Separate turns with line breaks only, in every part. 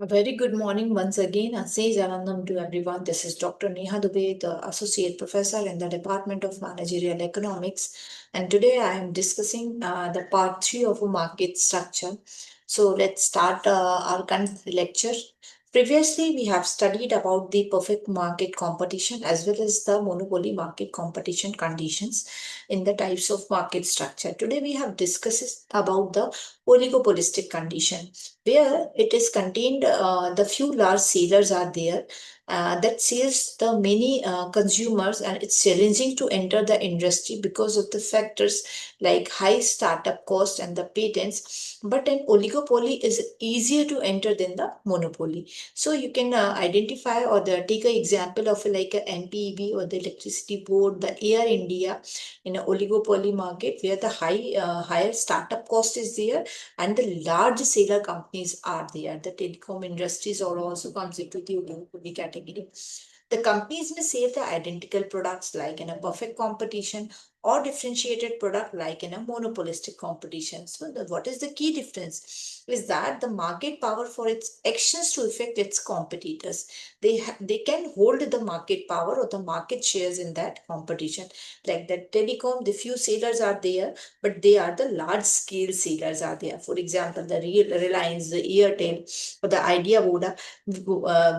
A very good morning once again. Asay Janandam to everyone. This is Dr. Neha Dubey, the Associate Professor in the Department of Managerial Economics. And today I am discussing the part 3 of a market structure. So let's start our lecture. Previously, we have studied about the perfect market competition as well as the monopoly market competition conditions in the types of market structure. Today, we have discussed about the oligopolistic condition where it is contained the few large sellers are there that sells the many consumers, and it's challenging to enter the industry because of the factors like high startup cost and the patents. But an oligopoly is easier to enter than the monopoly. So you can identify or take an example of like a NPEB or the electricity board, the Air India in an oligopoly market where the higher startup cost is there and the large seller companies are there. The telecom industries are also comes into the oligopoly category. The companies may sell the identical products like in a perfect competition or differentiated product like in a monopolistic competition. So what is the key difference? Is that the market power for its actions to affect its competitors. They can hold the market power or the market shares in that competition. Like the telecom, the few sellers are there, but they are the large scale sellers are there. For example, the Reliance, the Airtel, or the Idea Voda,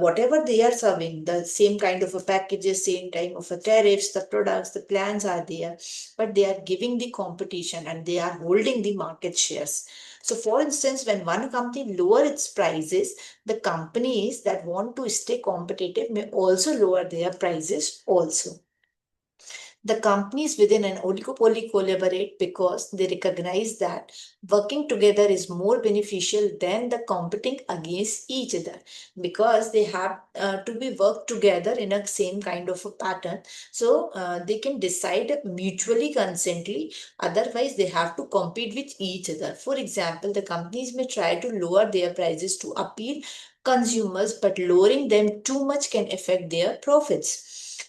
whatever they are serving, the same kind of a packages, same time of a tariffs, the products, the plans are there, but they are giving the competition and they are holding the market shares. So, for instance, when one company lower its prices, the companies that want to stay competitive may also lower their prices also. The companies within an oligopoly collaborate because they recognize that working together is more beneficial than the competing against each other, because they have to be worked together in a same kind of a pattern. So they can decide mutually consently. Otherwise, they have to compete with each other. For example, the companies may try to lower their prices to appeal consumers, but lowering them too much can affect their profits.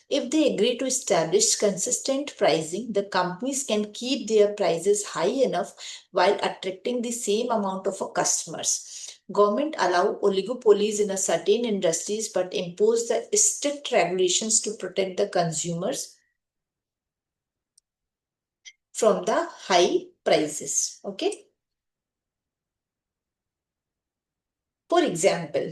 If they agree to establish consistent pricing, the companies can keep their prices high enough while attracting the same amount of customers. Government allow oligopolies in a certain industries but impose the strict regulations to protect the consumers from the high prices. Okay. For example,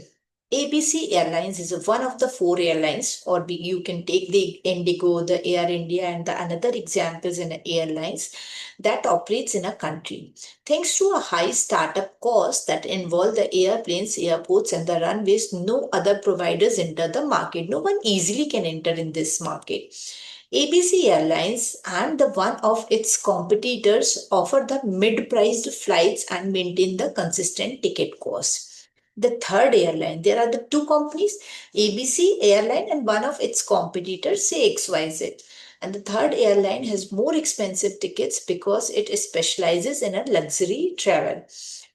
ABC Airlines is one of the four airlines, or you can take the Indigo, the Air India, and the another examples in airlines that operates in a country. Thanks to a high startup cost that involve the airplanes, airports, and the runways, no other providers enter the market. No one easily can enter in this market. ABC Airlines and the one of its competitors offer the mid-priced flights and maintain the consistent ticket cost. The third airline, there are the two companies, ABC Airline and one of its competitors, say XYZ. And the third airline has more expensive tickets because it specializes in a luxury travel.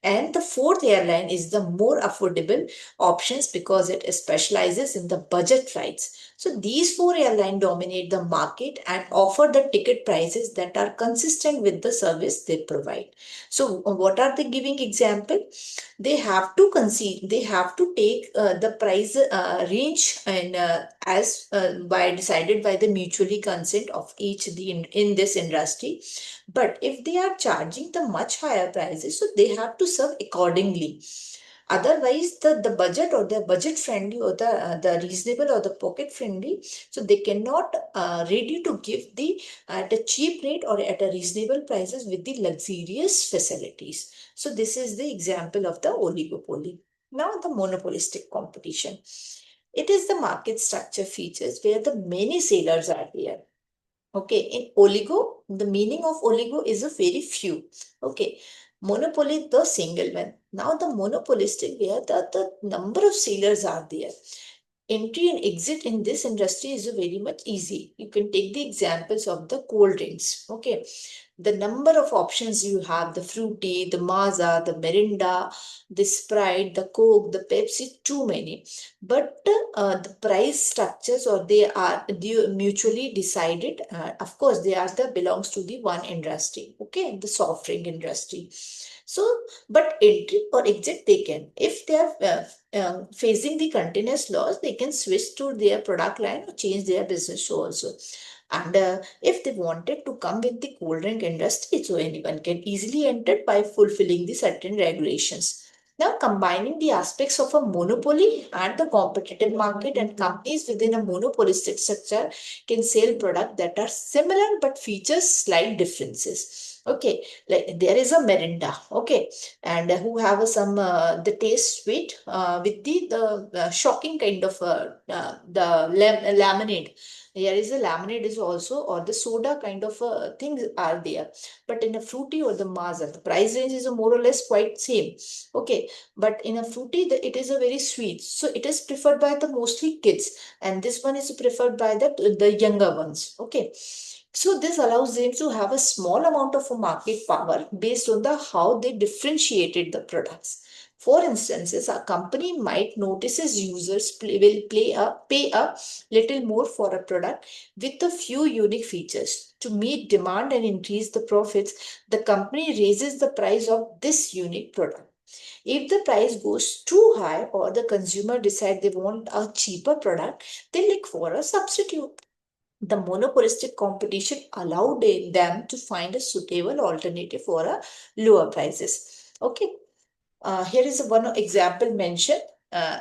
And the fourth airline is the more affordable options because it specializes in the budget flights. So these four airlines dominate the market and offer the ticket prices that are consistent with the service they provide. So what are they giving example? They have to concede, they have to take the price range and as by decided by the mutually consent of each in this industry. But if they are charging the much higher prices, so they have to serve accordingly. Otherwise, the budget or the budget friendly or the reasonable or the pocket friendly, so they cannot ready to give the at a cheap rate or at a reasonable prices with the luxurious facilities. So this is the example of the oligopoly. Now the monopolistic competition. It is the market structure features where the many sellers are there. Okay, in oligo, the meaning of oligo is a very few. Okay, monopoly, the single one. Now the monopolistic, where the number of sellers are there. Entry and exit in this industry is very much easy. You can take the examples of the cold drinks. Okay, the number of options you have, the Fruity, the Maaza, the Mirinda, the Sprite, the Coke, the Pepsi, too many. But the price structures, or they are mutually decided. Of course, they are the belongs to the one industry, okay, the soft drink industry. So, but entry or exit they can. If they are facing the continuous loss, they can switch to their product line or change their business also. And if they wanted to come with the cold drink industry, so anyone can easily enter by fulfilling the certain regulations. Now, combining the aspects of a monopoly and the competitive market, and companies within a monopolistic structure can sell products that are similar but features slight differences. Okay, like there is a Merinda, okay, and who have some the taste sweet with the shocking kind of the laminate. There is a laminate is also, or the soda kind of things are there. But in a Fruity or the Maaza, the price range is more or less quite same. Okay, but in a Fruity, it is a very sweet, so it is preferred by the mostly kids, and this one is preferred by the younger ones. Okay, so this allows them to have a small amount of a market power based on the how they differentiated the products. For instances, a company might notices users will pay a little more for a product with a few unique features. To meet demand and increase the profits, the company raises the price of this unique product. If the price goes too high or the consumer decide they want a cheaper product, they look for a substitute. The monopolistic competition allowed them to find a suitable alternative for a lower prices. Okay, here is one example mentioned.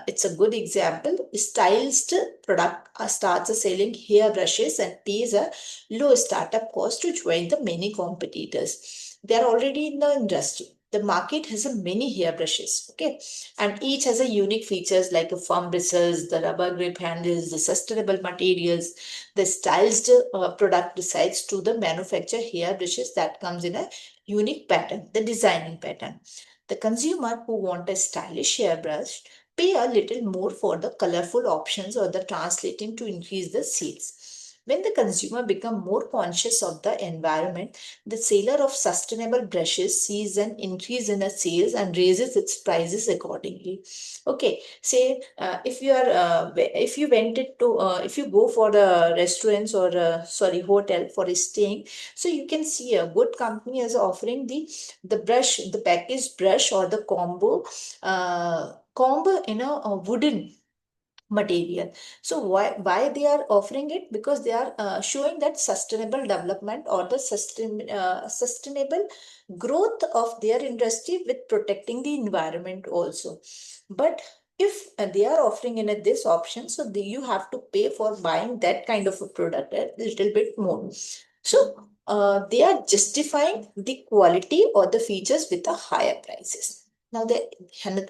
It's a good example. Stylist product starts selling hairbrushes and pays a low startup cost to join the many competitors. They are already in the industry. The market has a many hairbrushes, okay, and each has a unique features like a firm bristles, the rubber grip handles, the sustainable materials. The stylist product decides to the manufacture hairbrushes that comes in a unique pattern, the designing pattern. The consumer who want a stylish hairbrush pay a little more for the colorful options or the translating to increase the sales. When the consumer become more conscious of the environment, the seller of sustainable brushes sees an increase in the sales and raises its prices accordingly. Okay, say if you went it to if you go for the restaurants or sorry hotel for staying, so you can see a good company is offering the brush, the packaged brush or the combo in a wooden material. So why they are offering it? Because they are showing that sustainable development or the sustainable growth of their industry with protecting the environment also. But if they are offering in this option, so you have to pay for buying that kind of a product a little bit more. So they are justifying the quality or the features with a higher prices. Now,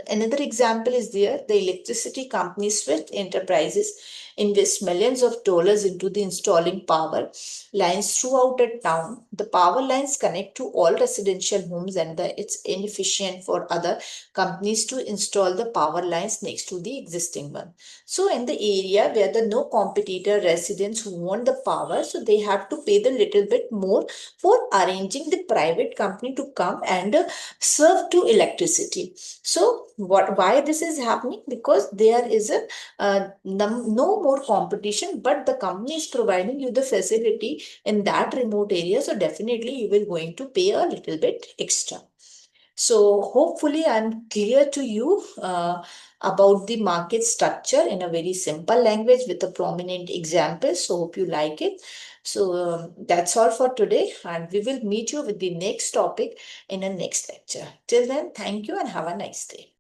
another example is there. The electricity company Swift Enterprises invest millions of dollars into the installing power lines throughout a town. The power lines connect to all residential homes, and it's inefficient for other companies to install the power lines next to the existing one. So, in the area where the no competitor residents who want the power, so they have to pay the little bit more for arranging the private company to come and serve to electricity. So why this is happening? Because there is a no more competition, but the company is providing you the facility in that remote area, so definitely you will going to pay a little bit extra. So hopefully I'm clear to you about the market structure in a very simple language with a prominent example. So hope you like it. So that's all for today, and we will meet you with the next topic in a next lecture. Till then, thank you and have a nice day.